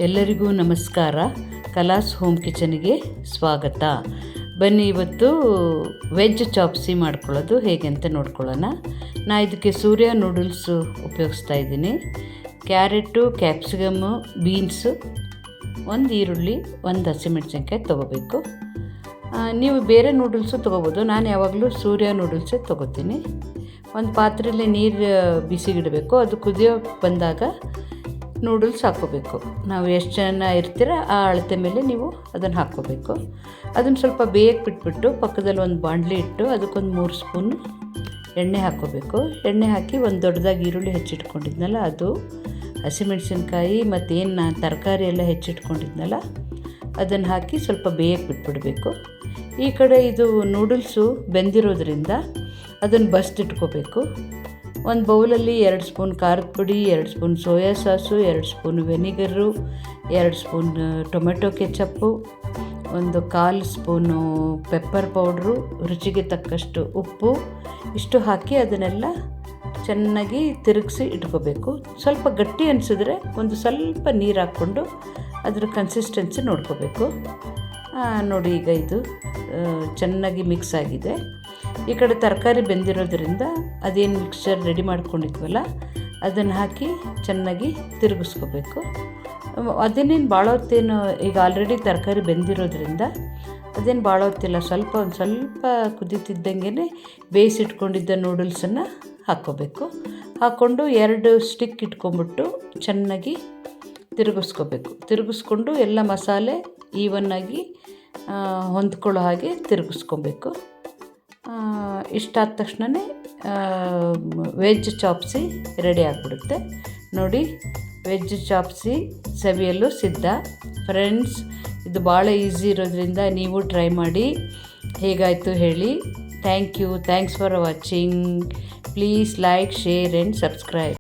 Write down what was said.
ಎಲ್ಲರಿಗೂ ನಮಸ್ಕಾರ. ಕಲಾಸ್ ಹೋಮ್ ಕಿಚನ್ಗೆ ಸ್ವಾಗತ. ಬನ್ನಿ, ಇವತ್ತು ವೆಜ್ ಚಾಪ್ಸಿ ಮಾಡ್ಕೊಳ್ಳೋದು ಹೇಗೆ ಅಂತ ನೋಡ್ಕೊಳ್ಳೋಣ. ನಾನು ಇದಕ್ಕೆ ಸೂರ್ಯ ನೂಡಲ್ಸು ಉಪಯೋಗಿಸ್ತಾ ಇದ್ದೀನಿ. ಕ್ಯಾರೆಟು, ಕ್ಯಾಪ್ಸಿಕಮ್ಮು, ಬೀನ್ಸು, ಒಂದು ಈರುಳ್ಳಿ, ಒಂದು ಹಸಿಮೆಣಸಿನ್ಕಾಯಿ ತೊಗೋಬೇಕು. ನೀವು ಬೇರೆ ನೂಡಲ್ಸು ತೊಗೋಬೋದು. ನಾನು ಯಾವಾಗಲೂ ಸೂರ್ಯ ನೂಡಲ್ಸೇ ತೊಗೋತೀನಿ. ಒಂದು ಪಾತ್ರೆಯಲ್ಲಿ ನೀರು ಬಿಸಿಗಿಡಬೇಕು. ಅದು ಕುದಿಯೋ ಬಂದಾಗ ನೂಡಲ್ಸ್ ಹಾಕ್ಕೋಬೇಕು. ನಾವು ಎಷ್ಟು ಜನ ಇರ್ತೀರ ಆ ಅಳತೆ ಮೇಲೆ ನೀವು ಅದನ್ನು ಹಾಕ್ಕೋಬೇಕು. ಅದನ್ನು ಸ್ವಲ್ಪ ಬೇಯಕ್ಕೆ ಬಿಟ್ಬಿಟ್ಟು ಪಕ್ಕದಲ್ಲಿ ಒಂದು ಬಾಣಲಿ ಇಟ್ಟು ಅದಕ್ಕೊಂದು 3 ಸ್ಪೂನು ಎಣ್ಣೆ ಹಾಕ್ಕೋಬೇಕು. ಎಣ್ಣೆ ಹಾಕಿ ಒಂದು ದೊಡ್ಡದಾಗಿ ಈರುಳ್ಳಿ ಹೆಚ್ಚಿಟ್ಕೊಂಡಿದ್ನಲ್ಲ ಅದು, ಹಸಿಮೆಣಸಿನ್ಕಾಯಿ ಮತ್ತು ಏನು ನಾನು ತರಕಾರಿ ಎಲ್ಲ ಹೆಚ್ಚಿಟ್ಕೊಂಡಿದ್ನಲ್ಲ ಅದನ್ನು ಹಾಕಿ ಸ್ವಲ್ಪ ಬೇಯಕ್ಕೆ ಬಿಟ್ಬಿಡಬೇಕು. ಈ ಕಡೆ ಇದು ನೂಡಲ್ಸು ಬೆಂದಿರೋದ್ರಿಂದ ಅದನ್ನು ಬಸ್ದಿಟ್ಕೋಬೇಕು. ಒಂದು ಬೌಲಲ್ಲಿ 2 ಸ್ಪೂನ್ ಖಾರದ ಪುಡಿ, 2 spoon soya sauce, 2 spoon vinegar, 2 spoon tomato ketchup, ಒಂದು 1/4 ಸ್ಪೂನು ಪೆಪ್ಪರ್ ಪೌಡ್ರು, ರುಚಿಗೆ ತಕ್ಕಷ್ಟು ಉಪ್ಪು, ಇಷ್ಟು ಹಾಕಿ ಅದನ್ನೆಲ್ಲ ಚೆನ್ನಾಗಿ ತಿರುಗಿಸಿ ಇಟ್ಕೋಬೇಕು. ಸ್ವಲ್ಪ ಗಟ್ಟಿ ಅನಿಸಿದ್ರೆ ಒಂದು ಸ್ವಲ್ಪ ನೀರು ಹಾಕ್ಕೊಂಡು ಅದರ ಕನ್ಸಿಸ್ಟೆನ್ಸಿ ನೋಡ್ಕೋಬೇಕು. ನೋಡಿ, ಈಗ ಇದು ಚೆನ್ನಾಗಿ ಮಿಕ್ಸ್ ಆಗಿದೆ. ಈ ಕಡೆ ತರಕಾರಿ ಬೆಂದಿರೋದ್ರಿಂದ ಅದೇನು ಮಿಕ್ಸ್ಚರ್ ರೆಡಿ ಮಾಡ್ಕೊಂಡಿದ್ವಲ್ಲ ಅದನ್ನು ಹಾಕಿ ಚೆನ್ನಾಗಿ ತಿರುಗಿಸ್ಕೋಬೇಕು. ಅದೇನೇನು ಭಾಳ ಹೊತ್ತೇನು, ಈಗ ಆಲ್ರೆಡಿ ತರಕಾರಿ ಬೆಂದಿರೋದ್ರಿಂದ ಅದೇನು ಭಾಳ ಹೊತ್ತಿಲ್ಲ. ಒಂದು ಸ್ವಲ್ಪ ಕುದೀತಿದ್ದಂಗೆ ಬೇಯಿಸಿಟ್ಕೊಂಡಿದ್ದ ನೂಡಲ್ಸನ್ನು ಹಾಕ್ಕೋಬೇಕು. ಹಾಕ್ಕೊಂಡು 2 ಸ್ಟಿಕ್ ಇಟ್ಕೊಂಬಿಟ್ಟು ಚೆನ್ನಾಗಿ ತಿರುಗಿಸ್ಕೊಂಡು ಎಲ್ಲ ಮಸಾಲೆ ಈವನ್ನಾಗಿ ಹೊಂದ್ಕೊಳ್ಳೋ ಹಾಗೆ ತಿರುಗಿಸ್ಕೊಬೇಕು. ಇಷ್ಟಾದ ತಕ್ಷಣವೇ ವೆಜ್ ಚಾಪ್ಸಿ ರೆಡಿ ಆಗಿಬಿಡುತ್ತೆ. ನೋಡಿ, ವೆಜ್ ಚಾಪ್ಸಿ ಸವಿಯಲು ಸಿದ್ಧ. ಫ್ರೆಂಡ್ಸ್, ಇದು ಭಾಳ ಈಸಿ ಇರೋದ್ರಿಂದ ನೀವು ಟ್ರೈ ಮಾಡಿ. ಹೇಗಾಯಿತು ಹೇಳಿ. Thanks for watching. Please like, share and subscribe.